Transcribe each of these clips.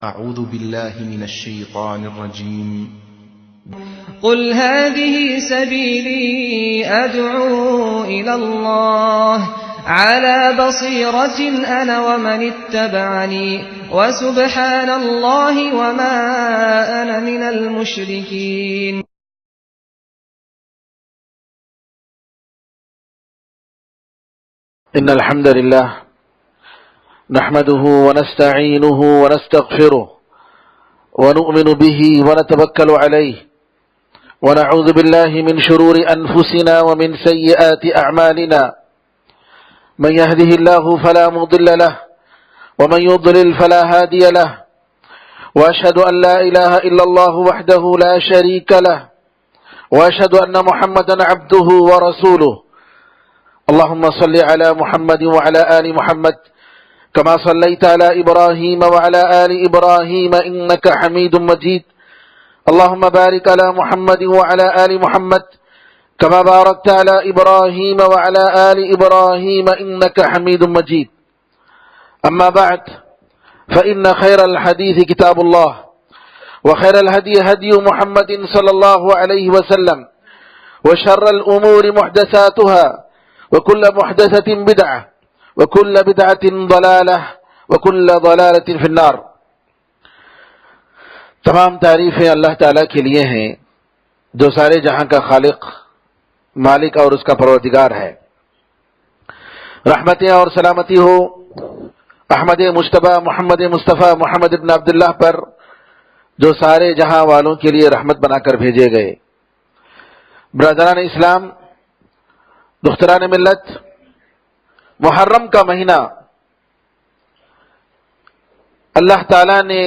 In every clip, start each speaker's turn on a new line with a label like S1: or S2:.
S1: أعوذ بالله من الشيطان الرجيم.
S2: قل هذه سبيلي أدعو إلى الله على بصيرة أنا ومن اتبعني وسبحان الله وما أنا من المشركين.
S3: إن الحمد لله نحمده ونستعينه ونستغفره ونؤمن به ونتوكل عليه ونعوذ بالله من شرور أنفسنا ومن سيئات أعمالنا من يهده الله فلا مضل له ومن يضلل فلا هادي له وأشهد أن لا إله إلا الله وحده لا شريك له وأشهد أن محمدا عبده ورسوله. اللهم صل على محمد وعلى آل محمد كما صليت على إبراهيم وعلى آل إبراهيم إنك حميد مجيد. اللهم بارك على محمد وعلى آل محمد كما باركت على إبراهيم وعلى آل إبراهيم إنك حميد مجيد. أما بعد فإن خير الحديث كتاب الله وخير الهدي هدي محمد صلى الله عليه وسلم وشر الأمور محدثاتها وكل محدثة بدعة وكل بدعة ضلالة وكل ضلالة في النار. تمام تعریفیں اللہ تعالیٰ کے لیے ہیں جو سارے جہاں کا خالق، مالک اور اس کا پروردگار ہے. رحمتیں اور سلامتی ہو احمد مجتبیٰ محمد مصطفیٰ محمد ابن عبداللہ پر جو سارے جہاں والوں کے لیے رحمت بنا کر بھیجے گئے. برادران اسلام، دختران ملت، محرم کا مہینہ اللہ تعالیٰ نے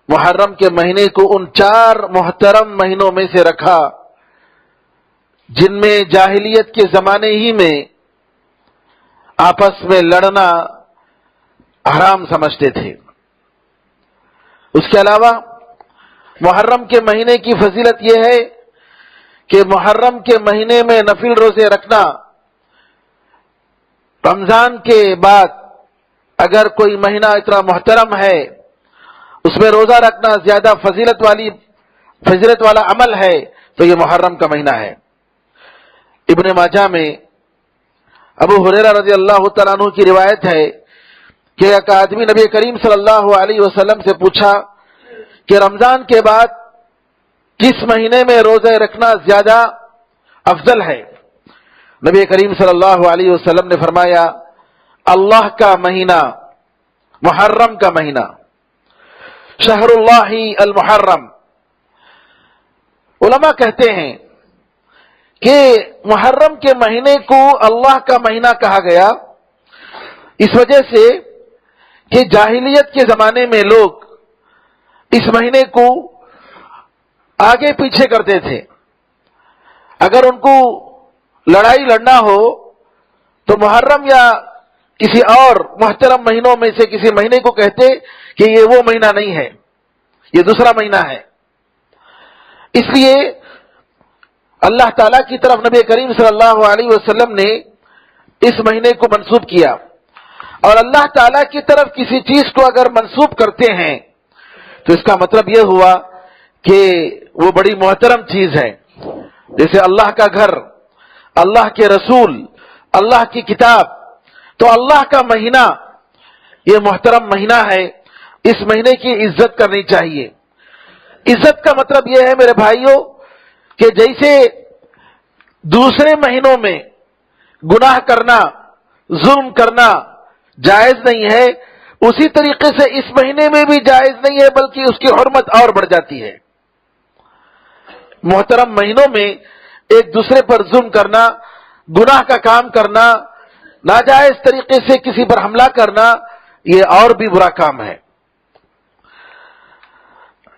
S3: محرم کے مہینے کو ان 4 محترم مہینوں میں سے رکھا جن میں جاہلیت کے زمانے ہی میں آپس میں لڑنا حرام سمجھتے تھے. اس کے علاوہ محرم کے مہینے کی فضیلت یہ ہے کہ محرم کے مہینے میں نفل روزے رکھنا رمضان کے بعد اگر کوئی مہینہ اتنا محترم ہے اس میں روزہ رکھنا زیادہ فضیلت والا عمل ہے تو یہ محرم کا مہینہ ہے. ابن ماجہ میں ابو ہریرہ رضی اللہ تعالیٰ عنہ کی روایت ہے کہ ایک آدمی نبی کریم صلی اللہ علیہ وسلم سے پوچھا کہ رمضان کے بعد کس مہینے میں روزہ رکھنا زیادہ افضل ہے؟ نبی کریم صلی اللہ علیہ وسلم نے فرمایا اللہ کا مہینہ، محرم کا مہینہ، شہر اللہ المحرم. علماء کہتے ہیں کہ محرم کے مہینے کو اللہ کا مہینہ کہا گیا اس وجہ سے کہ جاہلیت کے زمانے میں لوگ اس مہینے کو آگے پیچھے کرتے تھے. اگر ان کو لڑائی لڑنا ہو تو محرم یا کسی اور محترم مہینوں میں سے کسی مہینے کو کہتے کہ یہ وہ مہینہ نہیں ہے، یہ دوسرا مہینہ ہے. اس لیے اللہ تعالیٰ کی طرف نبی کریم صلی اللہ علیہ وسلم نے اس مہینے کو منسوب کیا. اور اللہ تعالیٰ کی طرف کسی چیز کو اگر منسوب کرتے ہیں تو اس کا مطلب یہ ہوا کہ وہ بڑی محترم چیز ہے. جیسے اللہ کا گھر، اللہ کے رسول، اللہ کی کتاب، تو اللہ کا مہینہ یہ محترم مہینہ ہے. اس مہینے کی عزت کرنی چاہیے. عزت کا مطلب یہ ہے میرے بھائیوں کہ جیسے دوسرے مہینوں میں گناہ کرنا، ظلم کرنا جائز نہیں ہے، اسی طریقے سے اس مہینے میں بھی جائز نہیں ہے بلکہ اس کی حرمت اور بڑھ جاتی ہے. محترم مہینوں میں ایک دوسرے پر ظلم کرنا، گناہ کا کام کرنا، ناجائز طریقے سے کسی پر حملہ کرنا، یہ اور بھی برا کام ہے.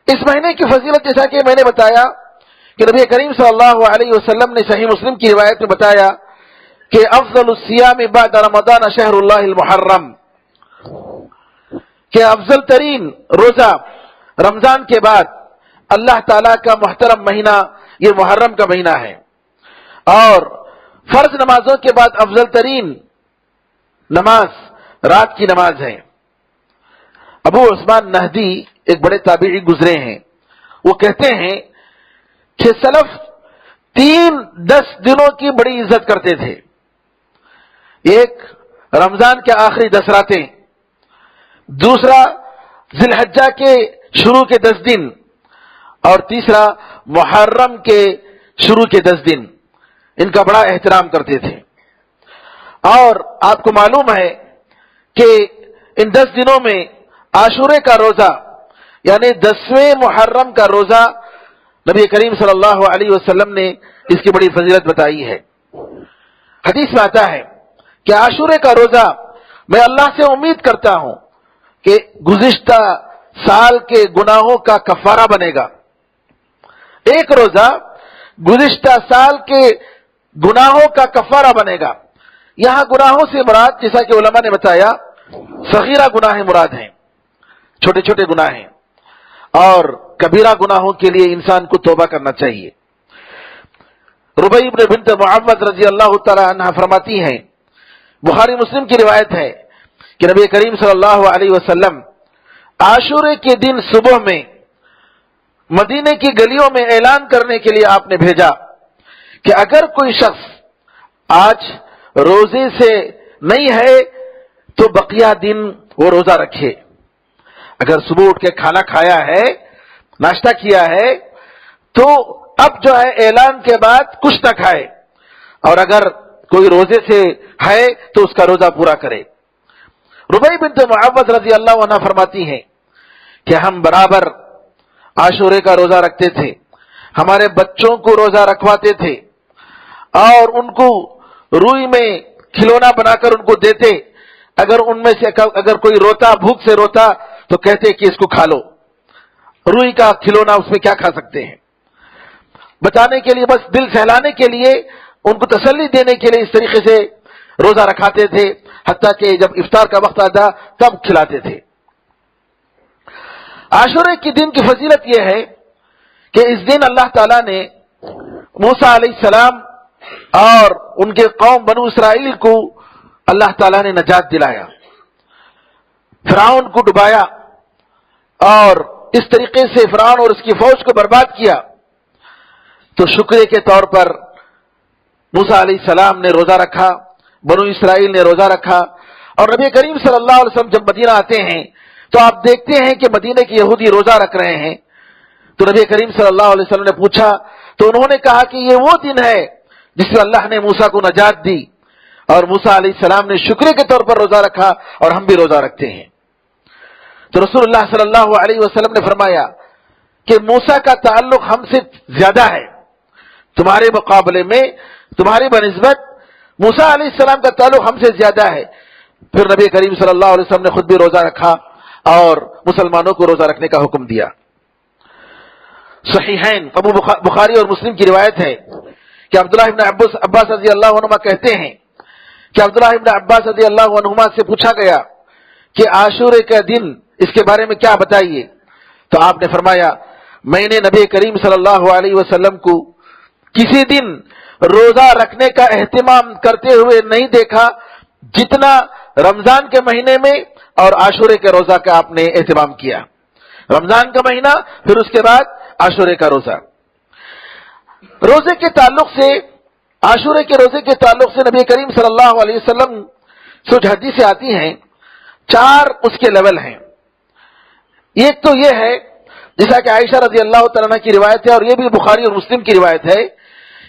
S3: اس مہینے کی فضیلت جیسا کہ میں نے بتایا کہ نبی کریم صلی اللہ علیہ وسلم نے صحیح مسلم کی روایت میں بتایا کہ افضل الصیام بعد رمضان شہر اللہ المحرم، کہ افضل ترین روزہ رمضان کے بعد اللہ تعالیٰ کا محترم مہینہ یہ محرم کا مہینہ ہے. اور فرض نمازوں کے بعد افضل ترین نماز رات کی نماز ہے. ابو عثمان نہدی ایک بڑے تابعی گزرے ہیں، وہ کہتے ہیں کہ سلف 10 دنوں کی بڑی عزت کرتے تھے. ایک رمضان کے آخری 10 راتیں، دوسرا ذی الحجہ کے شروع کے 10 دن، اور تیسرا محرم کے شروع کے 10 دن. ان کا بڑا احترام کرتے تھے. اور آپ کو معلوم ہے کہ ان 10 دنوں میں عاشورے کا روزہ یعنی 10ویں محرم کا روزہ نبی کریم صلی اللہ علیہ وسلم نے اس کی بڑی فضیلت بتائی ہے. حدیث میں آتا ہے کہ عاشورے کا روزہ میں اللہ سے امید کرتا ہوں کہ گزشتہ سال کے گناہوں کا کفارہ بنے گا. ایک روزہ گزشتہ سال کے گناہوں کا کفارہ بنے گا. یہاں گناہوں سے مراد جیسا کہ علماء نے بتایا صغیرہ گناہ مراد ہیں، چھوٹے چھوٹے گناہ ہیں، اور کبیرہ گناہوں کے لیے انسان کو توبہ کرنا چاہیے. ربیع بنت محمد رضی اللہ تعالی عنہ فرماتی ہیں، بخاری مسلم کی روایت ہے کہ نبی کریم صلی اللہ علیہ وسلم عاشورے کے دن صبح میں مدینے کی گلیوں میں اعلان کرنے کے لیے آپ نے بھیجا کہ اگر کوئی شخص آج روزے سے نہیں ہے تو بقیہ دن وہ روزہ رکھے. اگر صبح اٹھ کے کھانا کھایا ہے، ناشتہ کیا ہے، تو اب جو ہے اعلان کے بعد کچھ نہ کھائے، اور اگر کوئی روزے سے ہے تو اس کا روزہ پورا کرے. ربیع بنت محمد رضی اللہ عنہ فرماتی ہیں کہ ہم برابر عاشورے کا روزہ رکھتے تھے، ہمارے بچوں کو روزہ رکھواتے تھے، اور ان کو روئی میں کھلونا بنا کر ان کو دیتے. اگر ان میں سے اگر کوئی روتا، بھوک سے روتا، تو کہتے کہ اس کو کھا لو. روئی کا کھلونا، اس میں کیا کھا سکتے ہیں. بچانے کے لیے، بس دل سہلانے کے لیے، ان کو تسلی دینے کے لیے اس طریقے سے روزہ رکھاتے تھے، حتیٰ کہ جب افطار کا وقت آتا تب کھلاتے تھے. عاشورے کے دن کی فضیلت یہ ہے کہ اس دن اللہ تعالیٰ نے موسیٰ علیہ السلام اور ان کے قوم بنو اسرائیل کو اللہ تعالیٰ نے نجات دلایا، فرعون کو ڈبایا، اور اس طریقے سے فرعون اور اس کی فوج کو برباد کیا. تو شکرے کے طور پر موسیٰ علیہ السلام نے روزہ رکھا، بنو اسرائیل نے روزہ رکھا. اور نبی کریم صلی اللہ علیہ وسلم جب مدینہ آتے ہیں تو آپ دیکھتے ہیں کہ مدینہ کے یہودی روزہ رکھ رہے ہیں. تو نبی کریم صلی اللہ علیہ وسلم نے پوچھا تو انہوں نے کہا کہ یہ وہ دن ہے جس میں اللہ نے موسیٰ کو نجات دی، اور موسیٰ علیہ السلام نے شکرے کے طور پر روزہ رکھا، اور ہم بھی روزہ رکھتے ہیں. تو رسول اللہ صلی اللہ علیہ وسلم نے فرمایا کہ موسیٰ کا تعلق ہم سے زیادہ ہے، تمہارے مقابلے میں، تمہاری بنسبت موسیٰ علیہ السلام کا تعلق ہم سے زیادہ ہے. پھر نبی کریم صلی اللہ علیہ وسلم نے خود بھی روزہ رکھا اور مسلمانوں کو روزہ رکھنے کا حکم دیا. صحیحین ابو بخاری اور مسلم کی روایت ہے کہ عبداللہ ابن عباس رضی اللہ عنہما کہتے ہیں کہ عبداللہ ابن عباس رضی اللہ عنہما سے پوچھا گیا کہ عاشورے کا دن اس کے بارے میں کیا بتائیے. تو آپ نے فرمایا میں نے نبی کریم صلی اللہ علیہ وسلم کو کسی دن روزہ رکھنے کا اہتمام کرتے ہوئے نہیں دیکھا جتنا رمضان کے مہینے میں اور عاشورے کے روزہ کا آپ نے اہتمام کیا. رمضان کا مہینہ، پھر اس کے بعد عاشورے کا روزہ. روزے کے تعلق سے، عاشورے کے روزے کے تعلق سے نبی کریم صلی اللہ علیہ وسلم سے جو حدیثیں آتی ہیں 4 اس کے لیول ہیں. ایک تو یہ ہے جیسا کہ عائشہ رضی اللہ تعالیٰ عنہ کی روایت ہے، اور یہ بھی بخاری اور مسلم کی روایت ہے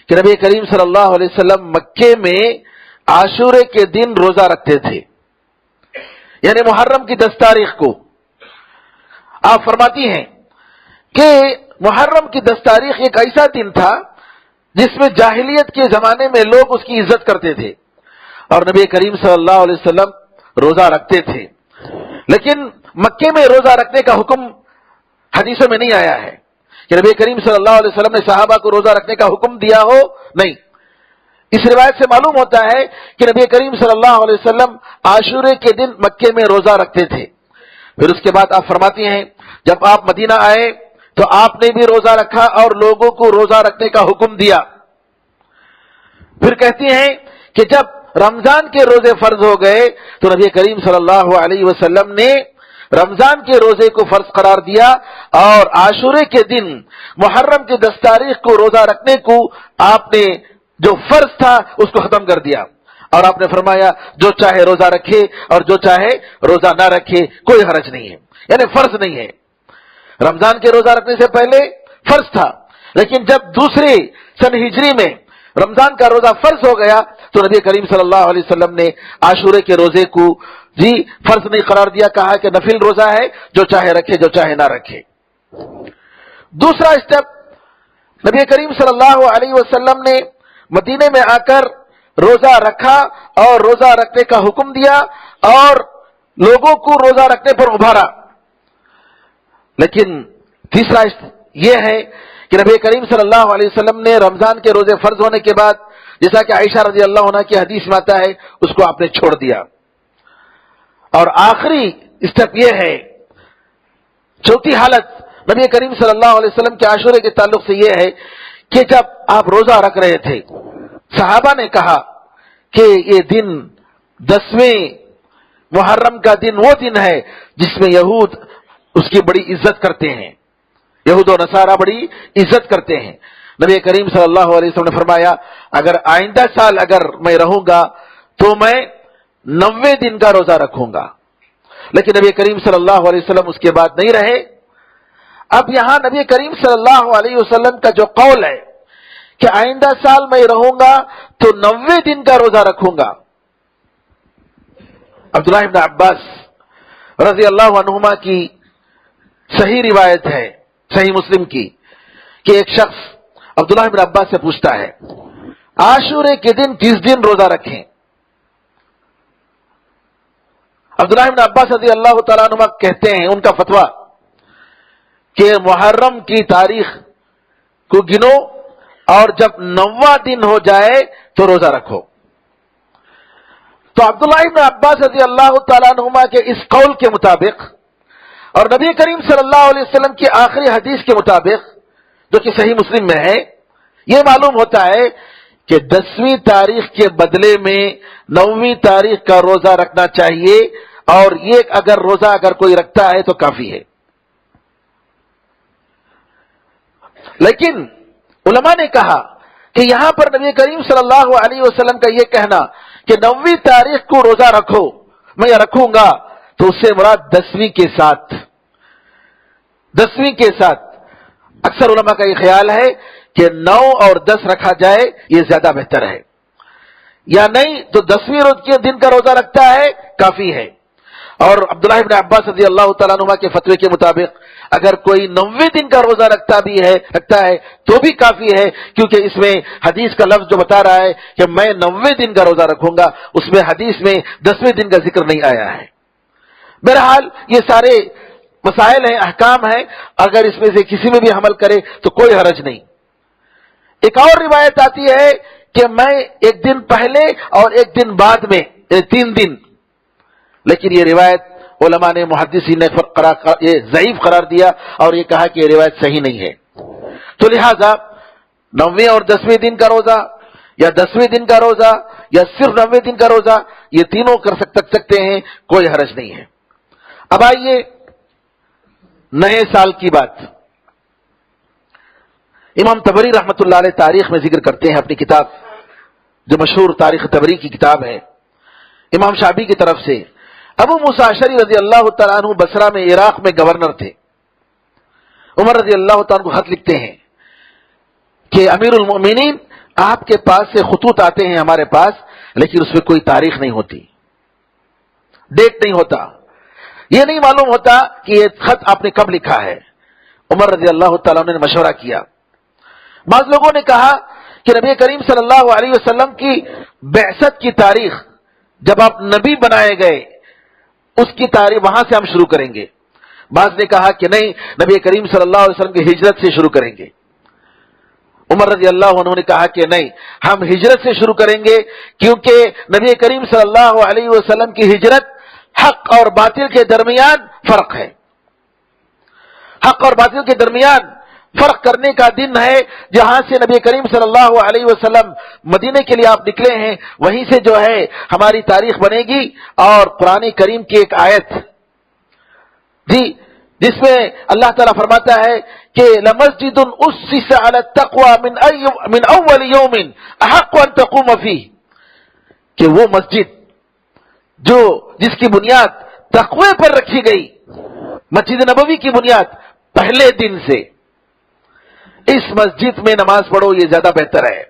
S3: کہ نبی کریم صلی اللہ علیہ وسلم مکے میں عاشورے کے دن روزہ رکھتے تھے، یعنی محرم کی 10 تاریخ کو. آپ فرماتی ہیں کہ محرم کی 10 تاریخ ایک ایسا دن تھا جس میں جاہلیت کے زمانے میں لوگ اس کی عزت کرتے تھے، اور نبی کریم صلی اللہ علیہ وسلم روزہ رکھتے تھے. لیکن مکے میں روزہ رکھنے کا حکم حدیثوں میں نہیں آیا ہے کہ نبی کریم صلی اللہ علیہ وسلم نے صحابہ کو روزہ رکھنے کا حکم دیا ہو، نہیں. اس روایت سے معلوم ہوتا ہے کہ نبی کریم صلی اللہ علیہ وسلم عاشورے کے دن مکے میں روزہ رکھتے تھے. پھر اس کے بعد آپ فرماتی ہیں جب آپ مدینہ آئے تو آپ نے بھی روزہ رکھا اور لوگوں کو روزہ رکھنے کا حکم دیا. پھر کہتی ہیں کہ جب رمضان کے روزے فرض ہو گئے تو نبی کریم صلی اللہ علیہ وسلم نے رمضان کے روزے کو فرض قرار دیا اور عاشورے کے دن محرم کی 10 تاریخ کو روزہ رکھنے کو آپ نے جو فرض تھا اس کو ختم کر دیا، اور آپ نے فرمایا جو چاہے روزہ رکھے اور جو چاہے روزہ نہ رکھے، کوئی حرج نہیں ہے، یعنی فرض نہیں ہے۔ رمضان کے روزہ رکھنے سے پہلے فرض تھا، لیکن جب دوسرے سن ہجری میں رمضان کا روزہ فرض ہو گیا تو نبی کریم صلی اللہ علیہ وسلم نے عاشورے کے روزے کو فرض نہیں قرار دیا، کہا کہ نفل روزہ ہے، جو چاہے رکھے جو چاہے نہ رکھے۔ دوسرا اسٹیپ، نبی کریم صلی اللہ علیہ وسلم نے مدینے میں آ کر روزہ رکھا اور روزہ رکھنے کا حکم دیا اور لوگوں کو روزہ رکھنے پر ابھارا۔ لیکن تیسرا یہ ہے کہ نبی کریم صلی اللہ علیہ وسلم نے رمضان کے روزے فرض ہونے کے بعد، جیسا کہ عائشہ رضی اللہ عنہ کی حدیث میں آتا ہے، اس کو آپ نے چھوڑ دیا۔ اور آخری اسٹیپ یہ ہے، چوتھی حالت نبی کریم صلی اللہ علیہ وسلم کے عاشورے کے تعلق سے یہ ہے کہ جب آپ روزہ رکھ رہے تھے، صحابہ نے کہا کہ یہ دن 10ویں محرم کا دن وہ دن ہے جس میں یہود اس کی بڑی عزت کرتے ہیں، یہود و نصارہ بڑی عزت کرتے ہیں۔ نبی کریم صلی اللہ علیہ وسلم نے فرمایا اگر آئندہ سال اگر میں رہوں گا تو میں 90 دن کا روزہ رکھوں گا، لیکن نبی کریم صلی اللہ علیہ وسلم اس کے بعد نہیں رہے۔ اب یہاں نبی کریم صلی اللہ علیہ وسلم کا جو قول ہے کہ آئندہ سال میں رہوں گا تو 90 دن کا روزہ رکھوں گا، عبداللہ ابن عباس رضی اللہ عنہما کی صحیح روایت ہے، صحیح مسلم کی، کہ ایک شخص عبداللہ ابن عباس سے پوچھتا ہے عاشورے کے دن 30 دن روزہ رکھیں۔ عبداللہ ابن عباس رضی اللہ تعالیٰ عنہ کہتے ہیں، ان کا فتویٰ کہ محرم کی تاریخ کو گنو اور جب 90واں دن ہو جائے تو روزہ رکھو۔ تو عبداللہ ابن عباس رضی اللہ تعالیٰ عنہما کے اس قول کے مطابق اور نبی کریم صلی اللہ علیہ وسلم کی آخری حدیث کے مطابق جو کہ صحیح مسلم میں ہے، یہ معلوم ہوتا ہے کہ 10ویں تاریخ کے بدلے میں 9ویں تاریخ کا روزہ رکھنا چاہیے، اور یہ اگر روزہ اگر کوئی رکھتا ہے تو کافی ہے۔ لیکن علماء نے کہا کہ یہاں پر نبی کریم صلی اللہ علیہ وسلم کا یہ کہنا کہ 9ویں تاریخ کو روزہ رکھو، میں رکھوں گا، تو اس سے مراد 10ویں کے ساتھ، 10ویں کے ساتھ۔ اکثر علماء کا یہ خیال ہے کہ 9 اور 10 رکھا جائے، یہ زیادہ بہتر ہے، یا نہیں تو 10ویں روز کے دن کا روزہ رکھتا ہے کافی ہے۔ اور عبداللہ ابن عباس رضی اللہ تعالیٰ عنہ کے فتوے کے مطابق اگر کوئی 90 دن کا روزہ رکھتا ہے تو بھی کافی ہے، کیونکہ اس میں حدیث کا لفظ جو بتا رہا ہے کہ میں 90 دن کا روزہ رکھوں گا، اس میں حدیث میں 10ویں دن کا ذکر نہیں آیا ہے۔ بہرحال یہ سارے مسائل ہیں، احکام ہیں، اگر اس میں سے کسی میں بھی عمل کرے تو کوئی حرج نہیں۔ ایک اور روایت آتی ہے کہ میں ایک دن پہلے اور ایک دن بعد میں، 3 دن، لیکن یہ روایت علماء نے محدثین نے یہ ضعیف قرار دیا اور یہ کہا کہ یہ روایت صحیح نہیں ہے۔ تو لہذا 9ویں اور 10ویں دن کا روزہ یا 10ویں دن کا روزہ یا صرف 9ویں دن کا روزہ، یہ تینوں کر سکتے ہیں، کوئی حرج نہیں ہے۔ اب آئیے نئے سال کی بات۔ امام طبری رحمۃ اللہ علیہ تاریخ میں ذکر کرتے ہیں اپنی کتاب جو مشہور تاریخ طبری کی کتاب ہے، امام شعبی کی طرف سے ابو موسیٰ اشعری رضی اللہ تعالیٰ عنہ بصرہ میں عراق میں گورنر تھے۔ عمر رضی اللہ تعالیٰ عنہ کو خط لکھتے ہیں کہ امیر المؤمنین آپ کے پاس سے خطوط آتے ہیں ہمارے پاس، لیکن اس میں کوئی تاریخ نہیں ہوتی، ڈیٹ نہیں ہوتا، یہ نہیں معلوم ہوتا کہ یہ خط آپ نے کب لکھا ہے۔ عمر رضی اللہ تعالیٰ عنہ نے مشورہ کیا۔ بعض لوگوں نے کہا کہ نبی کریم صلی اللہ علیہ وسلم کی بعثت کی تاریخ جب آپ نبی بنائے گئے اس کی تاریخ وہاں سے ہم شروع کریں گے۔ بعض نے کہا کہ نہیں، نبی کریم صلی اللہ علیہ وسلم کی ہجرت سے شروع کریں گے۔ عمر رضی اللہ عنہ نے کہا کہ نہیں، ہم ہجرت سے شروع کریں گے، کیونکہ نبی کریم صلی اللہ علیہ وسلم کی ہجرت حق اور باطل کے درمیان فرق ہے، حق اور باطل کے درمیان فرق کرنے کا دن ہے۔ جہاں سے نبی کریم صلی اللہ علیہ وسلم مدینے کے لیے آپ نکلے ہیں، وہیں سے جو ہے ہماری تاریخ بنے گی۔ اور قرآن کریم کی ایک آیت جی جس میں اللہ تعالیٰ فرماتا ہے کہ لمسجد اسس علی التقوی من اول یوم احق ان تقوم فیہ، کہ وہ مسجد جو جس کی بنیاد تقوی پر رکھی گئی، مسجد نبوی کی بنیاد پہلے دن سے، اس مسجد میں نماز پڑھو، یہ زیادہ بہتر ہے۔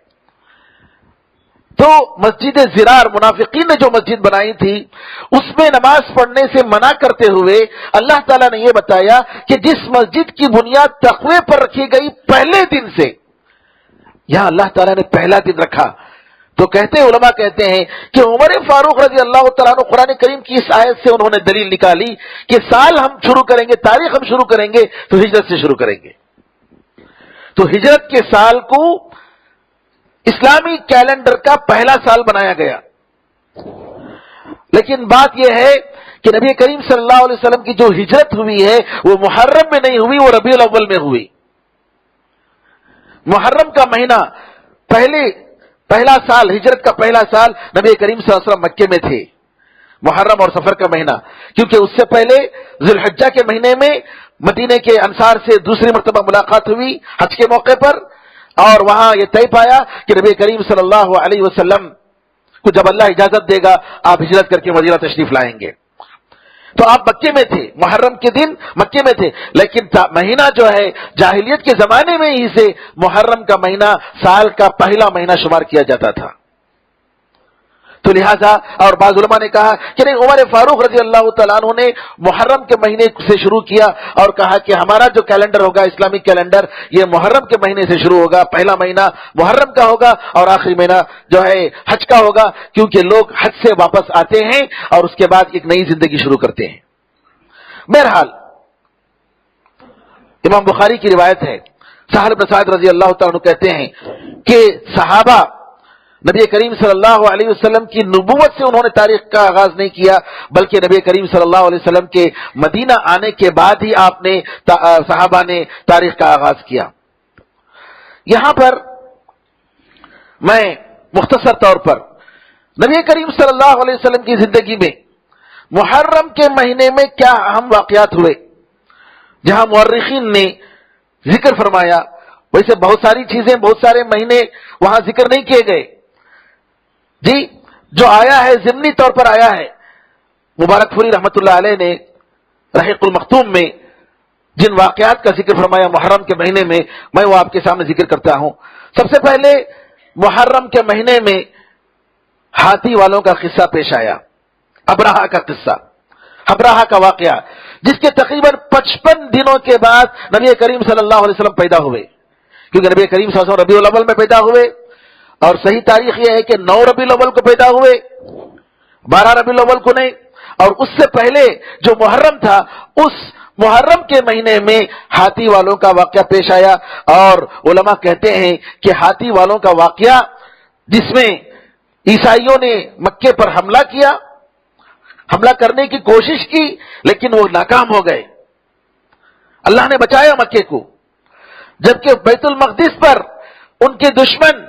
S3: تو مسجد زرار منافقین نے جو مسجد بنائی تھی اس میں نماز پڑھنے سے منع کرتے ہوئے اللہ تعالیٰ نے یہ بتایا کہ جس مسجد کی بنیاد تقوی پر رکھی گئی پہلے دن سے، یہاں اللہ تعالیٰ نے پہلا دن رکھا۔ تو علماء کہتے ہیں کہ عمر فاروق رضی اللہ تعالیٰ عنہ قرآن کریم کی اس آیت سے انہوں نے دلیل نکالی کہ سال ہم شروع کریں گے، تاریخ ہم شروع کریں گے تو ہجرت سے شروع کریں گے۔ تو ہجرت کے سال کو اسلامی کیلنڈر کا پہلا سال بنایا گیا، لیکن بات یہ ہے کہ نبی کریم صلی اللہ علیہ وسلم کی جو ہجرت ہوئی ہے وہ محرم میں نہیں ہوئی، وہ ربیع الاول میں ہوئی۔ محرم کا مہینہ پہلا سال، ہجرت کا پہلا سال نبی کریم صلی اللہ علیہ وسلم مکے میں تھے، محرم اور سفر کا مہینہ، کیونکہ اس سے پہلے ذی الحجہ کے مہینے میں مدینے کے انصار سے دوسری مرتبہ ملاقات ہوئی حج کے موقع پر، اور وہاں یہ طے پایا کہ نبی کریم صلی اللہ علیہ وسلم کو جب اللہ اجازت دے گا آپ ہجرت کر کے مدینہ تشریف لائیں گے۔ تو آپ مکے میں تھے، محرم کے دن مکے میں تھے، لیکن مہینہ جو ہے جاہلیت کے زمانے میں ہی سے محرم کا مہینہ سال کا پہلا مہینہ شمار کیا جاتا تھا۔ تو لہذا اور بعض علماء نے کہا کہ نہیں، عمر فاروق رضی اللہ تعالیٰ عنہ نے محرم کے مہینے سے شروع کیا اور کہا کہ ہمارا جو کیلنڈر ہوگا، اسلامی کیلنڈر، یہ محرم کے مہینے سے شروع ہوگا، پہلا مہینہ محرم کا ہوگا اور آخری مہینہ جو ہے حج کا ہوگا، کیونکہ لوگ حج سے واپس آتے ہیں اور اس کے بعد ایک نئی زندگی شروع کرتے ہیں۔ بہرحال امام بخاری کی روایت ہے، سہل بن سعد رضی اللہ تعالیٰ عنہ کہتے ہیں کہ صحابہ نبی کریم صلی اللہ علیہ وسلم کی نبوت سے انہوں نے تاریخ کا آغاز نہیں کیا، بلکہ نبی کریم صلی اللہ علیہ وسلم کے مدینہ آنے کے بعد ہی صحابہ نے تاریخ کا آغاز کیا۔ یہاں پر میں مختصر طور پر نبی کریم صلی اللہ علیہ وسلم کی زندگی میں محرم کے مہینے میں کیا اہم واقعات ہوئے، جہاں مورخین نے ذکر فرمایا، ویسے بہت ساری چیزیں، بہت سارے مہینے وہاں ذکر نہیں کیے گئے۔ جی جو آیا ہے ضمنی طور پر آیا ہے، مبارک پوری رحمت اللہ علیہ نے رحیق المختوم میں جن واقعات کا ذکر فرمایا محرم کے مہینے میں وہ آپ کے سامنے ذکر کرتا ہوں۔ سب سے پہلے محرم کے مہینے میں ہاتھی والوں کا قصہ پیش آیا، ابرہہ کا قصہ، ابرہہ کا واقعہ، جس کے تقریباً 55 دنوں کے بعد نبی کریم صلی اللہ علیہ وسلم پیدا ہوئے، کیونکہ نبی کریم صلی اللہ علیہ وسلم ربیع الاول میں پیدا ہوئے، اور صحیح تاریخ یہ ہے کہ 9 ربیع الاول کو پیدا ہوئے، 12 ربیع الاول کو نہیں، اور اس سے پہلے جو محرم تھا اس محرم کے مہینے میں ہاتھی والوں کا واقعہ پیش آیا، اور علماء کہتے ہیں کہ ہاتھی والوں کا واقعہ جس میں عیسائیوں نے مکے پر حملہ کرنے کی کوشش کی لیکن وہ ناکام ہو گئے، اللہ نے بچایا مکے کو، جبکہ بیت المقدس پر ان کے دشمن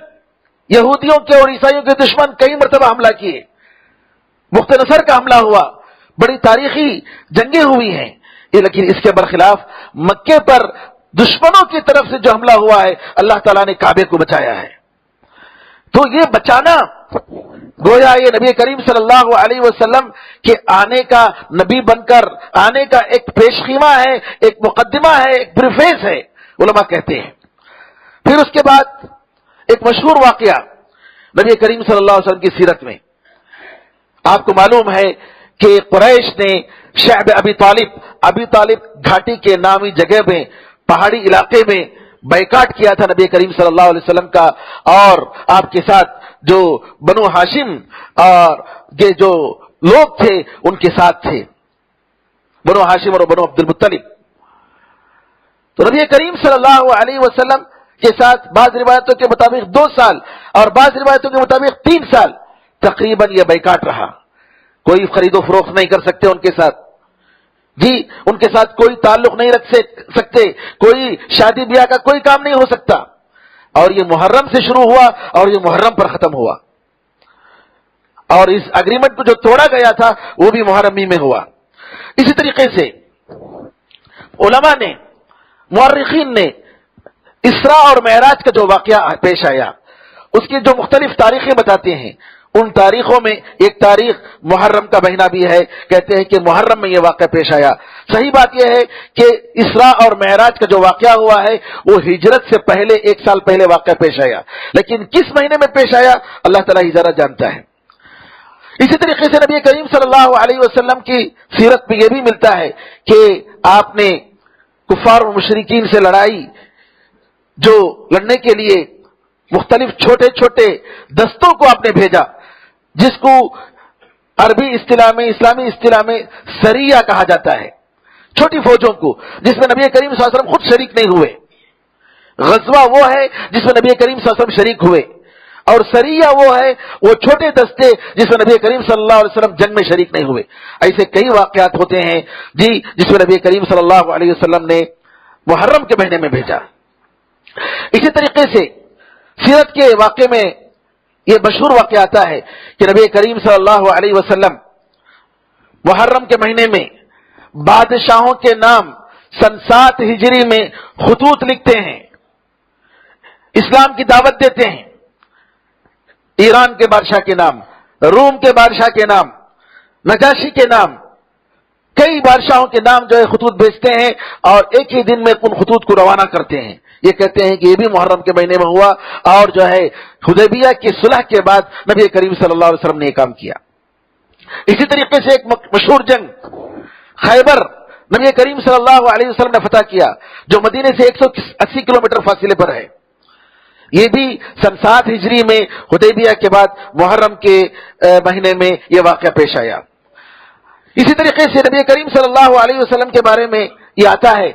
S3: یہودیوں کے اور عیسائیوں کے دشمن کئی مرتبہ حملہ کیے، بخت نصر کا حملہ ہوا، بڑی تاریخی جنگیں ہوئی ہیں، لیکن اس کے برخلاف مکے پر دشمنوں کی طرف سے جو حملہ ہوا ہے اللہ تعالیٰ نے کعبے کو بچایا ہے۔ تو یہ بچانا گویا یہ نبی کریم صلی اللہ علیہ وسلم کے آنے کا، نبی بن کر آنے کا ایک پیش خیمہ ہے، ایک مقدمہ ہے، ایک پریفیس ہے، علماء کہتے ہیں۔ پھر اس کے بعد ایک مشہور واقعہ نبی کریم صلی اللہ علیہ وسلم کی سیرت میں، آپ کو معلوم ہے کہ قریش نے شعب ابی طالب گھاٹی کے نامی جگہ میں، پہاڑی علاقے میں بائیکاٹ کیا تھا نبی کریم صلی اللہ علیہ وسلم کا، اور آپ کے ساتھ جو بنو ہاشم اور یہ جو لوگ تھے ان کے ساتھ تھے، بنو ہاشم اور بنو عبد المطلب۔ تو نبی کریم صلی اللہ علیہ وسلم کے ساتھ بعض روایتوں کے مطابق 2 سال اور بعض روایتوں کے مطابق 3 سال تقریباً یہ بائیکاٹ رہا، کوئی خرید و فروخت نہیں کر سکتے ان کے ساتھ، جی ان کے ساتھ کوئی تعلق نہیں رکھ سکتے، کوئی شادی بیاہ کا کوئی کام نہیں ہو سکتا، اور یہ محرم سے شروع ہوا اور یہ محرم پر ختم ہوا، اور اس اگریمنٹ کو جو توڑا گیا تھا وہ بھی محرم ہی میں ہوا۔ اسی طریقے سے علماء نے، مورخین نے اسراء اور معراج کا جو واقعہ پیش آیا اس کی جو مختلف تاریخیں بتاتے ہیں، ان تاریخوں میں ایک تاریخ محرم کا مہینہ بھی ہے، کہتے ہیں کہ محرم میں یہ واقعہ پیش آیا۔ صحیح بات یہ ہے کہ اسراء اور معراج کا جو واقعہ ہوا ہے وہ ہجرت سے پہلے 1 سال پہلے واقعہ پیش آیا، لیکن کس مہینے میں پیش آیا اللہ تعالیٰ ہی ذرا جانتا ہے۔ اسی طریقے سے نبی کریم صلی اللہ علیہ وسلم کی سیرت میں یہ بھی ملتا ہے کہ آپ نے کفار و مشرکین سے لڑائی جو لڑنے کے لیے مختلف چھوٹے چھوٹے دستوں کو آپ نے بھیجا، جس کو عربی اصطلاح میں، اسلامی اصطلاح میں سریہ کہا جاتا ہے، چھوٹی فوجوں کو، جس میں نبی کریم صلی اللہ علیہ وسلم خود شریک نہیں ہوئے۔ غزوہ وہ ہے جس میں نبی کریم صلی اللہ علیہ وسلم شریک ہوئے، اور سریہ وہ ہے، وہ چھوٹے دستے جس میں نبی کریم صلی اللہ علیہ وسلم جنگ میں شریک نہیں ہوئے۔ ایسے کئی واقعات ہوتے ہیں جی جس میں نبی کریم صلی اللہ علیہ وسلم نے محرم کے مہینے میں بھیجا۔ اسی طریقے سے سیرت کے واقعے میں یہ مشہور واقعہ آتا ہے کہ نبی کریم صلی اللہ علیہ وسلم محرم کے مہینے میں بادشاہوں کے نام سن 7 ہجری میں خطوط لکھتے ہیں، اسلام کی دعوت دیتے ہیں۔ ایران کے بادشاہ کے نام، روم کے بادشاہ کے نام، نجاشی کے نام، کئی بادشاہوں کے نام جو ہے خطوط بھیجتے ہیں اور ایک ہی دن میں ان خطوط کو روانہ کرتے ہیں۔ یہ کہتے ہیں کہ یہ بھی محرم کے مہینے میں ہوا، اور جو ہے حدیبیہ کی صلح کے بعد نبی کریم صلی اللہ علیہ وسلم نے یہ کام کیا۔ اسی طریقے سے ایک مشہور جنگ خیبر نبی کریم صلی اللہ علیہ وسلم نے فتح کیا، جو مدینے سے 180 کلومیٹر فاصلے پر ہے۔ یہ بھی سن 7 ہجری میں حدیبیہ کے بعد محرم کے مہینے میں یہ واقعہ پیش آیا۔ اسی طریقے سے نبی کریم صلی اللہ علیہ وسلم کے بارے میں یہ آتا ہے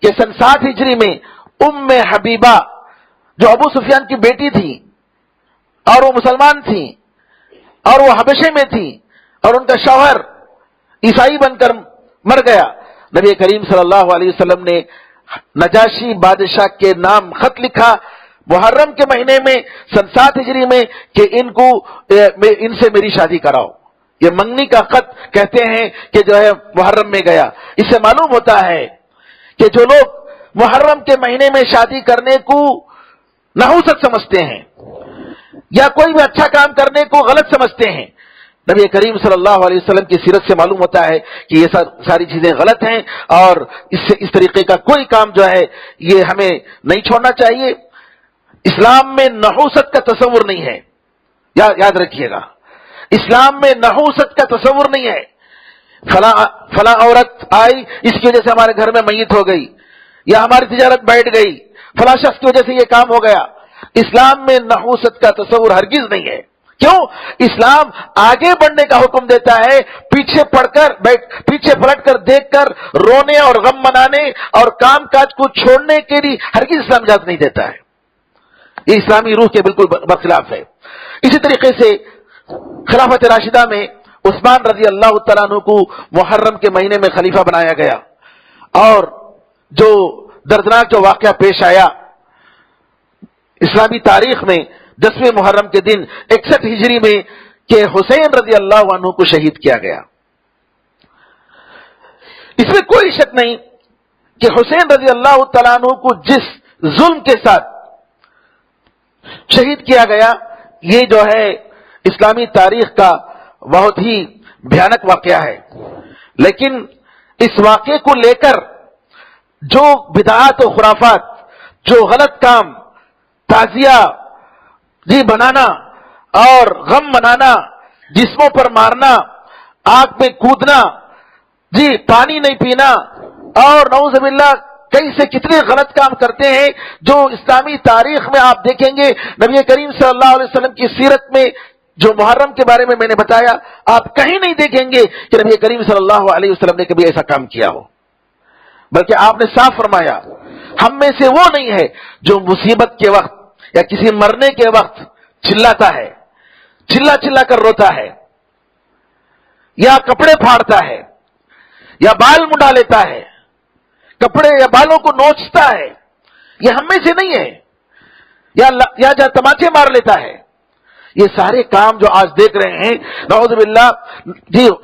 S3: کہ سن 7 ہجری میں ام حبیبہ جو ابو سفیان کی بیٹی تھی اور وہ مسلمان تھی اور وہ حبشے میں تھی اور ان کا شوہر عیسائی بن کر مر گیا، نبی کریم صلی اللہ علیہ وسلم نے نجاشی بادشاہ کے نام خط لکھا محرم کے مہینے میں سن 7 ہجری میں کہ ان سے میری شادی کراؤ۔ یہ منگنی کا خط کہتے ہیں کہ جو ہے محرم میں گیا۔ اس سے معلوم ہوتا ہے کہ جو لوگ محرم کے مہینے میں شادی کرنے کو نحوست سمجھتے ہیں یا کوئی بھی اچھا کام کرنے کو غلط سمجھتے ہیں، نبی کریم صلی اللہ علیہ وسلم کی سیرت سے معلوم ہوتا ہے کہ یہ ساری چیزیں غلط ہیں، اور اس طریقے کا کوئی کام جو ہے یہ ہمیں نہیں چھوڑنا چاہیے۔ اسلام میں نحوست کا تصور نہیں ہے، یاد رکھیے گا، اسلام میں نحوست کا تصور نہیں ہے۔ فلاں عورت آئی، اس کی وجہ سے ہمارے گھر میں میت ہو گئی، یا ہماری تجارت بیٹھ گئی، فلاں شخص کی وجہ سے یہ کام ہو گیا۔ اسلام میں نحوست کا تصور ہرگز نہیں ہے۔ کیوں؟ اسلام آگے بڑھنے کا حکم دیتا ہے، پیچھے پلٹ کر دیکھ کر رونے اور غم منانے اور کام کاج کو چھوڑنے کے لیے ہرگز اسلام اجازت نہیں دیتا ہے۔ یہ اسلامی روح کے بالکل برخلاف ہے۔ اسی طریقے سے خلافت راشدہ میں عثمان رضی اللہ تعالیٰ عنہ کو محرم کے مہینے میں خلیفہ بنایا گیا، اور جو دردناک جو واقعہ پیش آیا اسلامی تاریخ میں 10ویں محرم کے دن 61 ہجری میں کہ حسین رضی اللہ عنہ کو شہید کیا گیا۔ اس میں کوئی شک نہیں کہ حسین رضی اللہ تعالیٰ عنہ کو جس ظلم کے ساتھ شہید کیا گیا، یہ جو ہے اسلامی تاریخ کا بہت ہی بھیانک واقعہ ہے۔ لیکن اس واقعے کو لے کر جو بدعات و خرافات، جو غلط کام، تعزیہ بنانا اور غم منانا، جسموں پر مارنا، آگ میں کودنا، پانی نہیں پینا، اور نعوذ باللہ کئی سے کتنے غلط کام کرتے ہیں، جو اسلامی تاریخ میں آپ دیکھیں گے نبی کریم صلی اللہ علیہ وسلم کی سیرت میں جو محرم کے بارے میں نے بتایا، آپ کہیں نہیں دیکھیں گے کہ نبی کریم صلی اللہ علیہ وسلم نے کبھی ایسا کام کیا ہو، بلکہ آپ نے صاف فرمایا ہم میں سے وہ نہیں ہے جو مصیبت کے وقت یا کسی مرنے کے وقت چلاتا ہے، چلا کر روتا ہے، یا کپڑے پھاڑتا ہے، یا بال منڈا لیتا ہے، کپڑے یا بالوں کو نوچتا ہے، یہ ہم میں سے نہیں ہے، یا تماچے مار لیتا ہے۔ یہ سارے کام جو آج دیکھ رہے ہیں نعوذ باللہ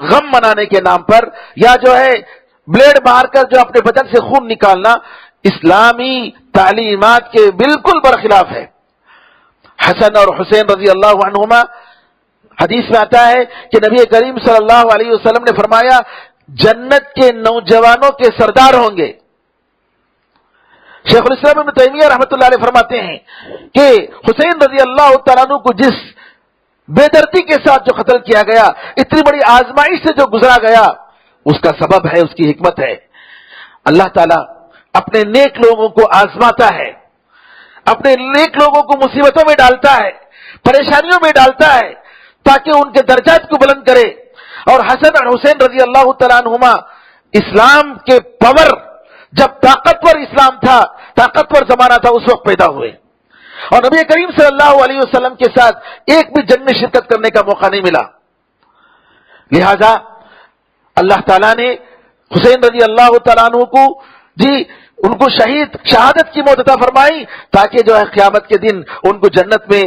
S3: غم منانے کے نام پر، یا جو ہے بلیڈ مار کر جو اپنے بدن سے خون نکالنا اسلامی تعلیمات کے بالکل برخلاف ہے۔ حسن اور حسین رضی اللہ عنہما، حدیث میں آتا ہے کہ نبی کریم صلی اللہ علیہ وسلم نے فرمایا جنت کے نوجوانوں کے سردار ہوں گے۔ شیخ الاسلام ابن تیمیہ رحمۃ اللہ علیہ فرماتے ہیں کہ حسین رضی اللہ تعالیٰ عنہ کو جس بے دردی کے ساتھ جو قتل کیا گیا، اتنی بڑی آزمائش سے جو گزرا گیا، اس کا سبب ہے، اس کی حکمت ہے۔ اللہ تعالیٰ اپنے نیک لوگوں کو آزماتا ہے، اپنے نیک لوگوں کو مصیبتوں میں ڈالتا ہے، پریشانیوں میں ڈالتا ہے، تاکہ ان کے درجات کو بلند کرے۔ اور حسن اور حسین رضی اللہ تعالیٰ عنہما اسلام کے پاور، جب طاقتور اسلام تھا، طاقتور زمانہ تھا، اس وقت پیدا ہوئے، اور نبی کریم صلی اللہ علیہ وسلم کے ساتھ ایک بھی جنگ میں شرکت کرنے کا موقع نہیں ملا۔ لہذا اللہ تعالیٰ نے حسین رضی اللہ تعالیٰ عنہ کو ان کو شہادت کی موت عطا فرمائی، تاکہ جو ہے قیامت کے دن ان کو جنت میں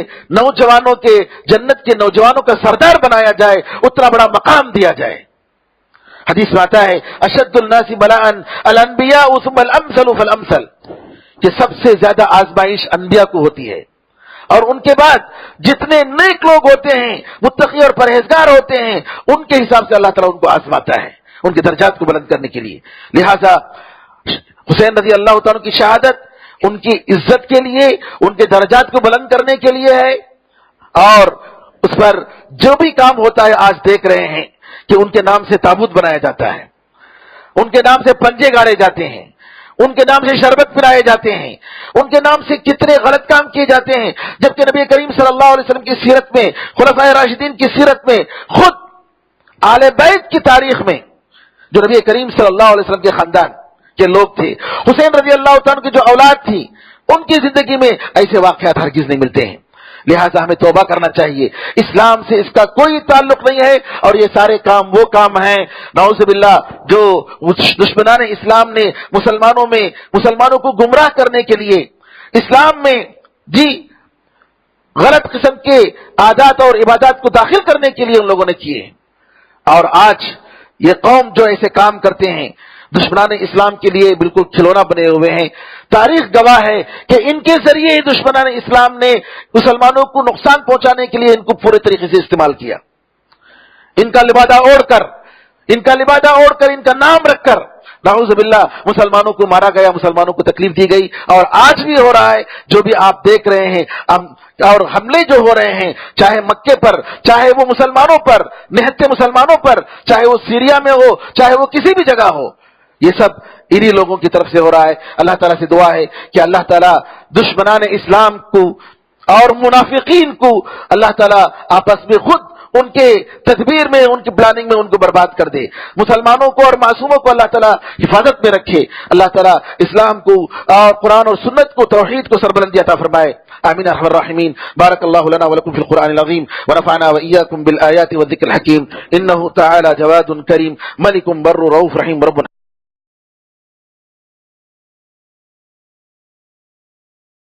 S3: جنت کے نوجوانوں کا سردار بنایا جائے، اتنا بڑا مقام دیا جائے۔ حدیث میں آتا ہے اشد الناس بلاء الانبیاء ثم الامثل فالامثل، کہ سب سے زیادہ آزمائش انبیاء کو ہوتی ہے، اور ان کے بعد جتنے نیک لوگ ہوتے ہیں، متقی اور پرہیزگار ہوتے ہیں، ان کے حساب سے اللہ تعالیٰ ان کو آزماتا ہے، ان کے درجات کو بلند کرنے کے لیے۔ لہذا حسین رضی اللہ تعالیٰ کی شہادت ان کی عزت کے لیے، ان کے درجات کو بلند کرنے کے لیے ہے، اور اس پر جو بھی کام ہوتا ہے آج دیکھ رہے ہیں کہ ان کے نام سے تابوت بنایا جاتا ہے، ان کے نام سے پنجے گاڑے جاتے ہیں، ان کے نام سے شربت پلائے جاتے ہیں، ان کے نام سے کتنے غلط کام کیے جاتے ہیں، جبکہ نبی کریم صلی اللہ علیہ وسلم کی سیرت میں، خلفائے راشدین کی سیرت میں، خود آل بیت کی تاریخ میں جو نبی کریم صلی اللہ علیہ وسلم کے خاندان کے لوگ تھے، حسین رضی اللہ تعالیٰ کی جو اولاد تھی، ان کی زندگی میں ایسے واقعات ہرگز نہیں ملتے ہیں۔ لہذا ہمیں توبہ کرنا چاہیے، اسلام سے اس کا کوئی تعلق نہیں ہے، اور یہ سارے کام وہ کام ہیں نعوذ باللہ جو دشمنان اسلام نے مسلمانوں کو گمراہ کرنے کے لیے اسلام میں غلط قسم کے عادات اور عبادات کو داخل کرنے کے لیے ان لوگوں نے کیے، اور آج یہ قوم جو ایسے کام کرتے ہیں دشمنان اسلام کے لیے بالکل کھلونا بنے ہوئے ہیں۔ تاریخ گواہ ہے کہ ان کے ذریعے ہی دشمنان اسلام نے مسلمانوں کو نقصان پہنچانے کے لیے ان کو پورے طریقے سے استعمال کیا، ان کا لبادہ اوڑھ کر، ان کا نام رکھ کر نعوذ باللہ مسلمانوں کو مارا گیا، مسلمانوں کو تکلیف دی گئی، اور آج بھی ہو رہا ہے۔ جو بھی آپ دیکھ رہے ہیں اور حملے جو ہو رہے ہیں، چاہے مکے پر، چاہے وہ مسلمانوں پر، نہتے مسلمانوں پر، چاہے وہ سیریا میں ہو، چاہے وہ کسی بھی جگہ ہو، یہ سب انہی لوگوں کی طرف سے ہو رہا ہے۔ اللہ تعالیٰ سے دعا ہے کہ اللہ تعالیٰ دشمنان اسلام کو اور منافقین کو اللہ تعالیٰ آپس میں خود ان کے تدبیر میں، ان کی پلاننگ میں ان کو برباد کر دے، مسلمانوں کو اور معصوموں کو اللہ تعالیٰ حفاظت میں رکھے، اللہ تعالیٰ اسلام کو اور قرآن اور سنت کو، توحید کو سربلندی عطا فرمائے۔ آمین ارحم الراحمین۔ بارک اللہ لنا ولکم فی القرآن العظیم ونفعنا وإیاکم بالآیات والذکر الحکیم، انہ تعالی جواد کریم ملک بر رؤوف رحیم رب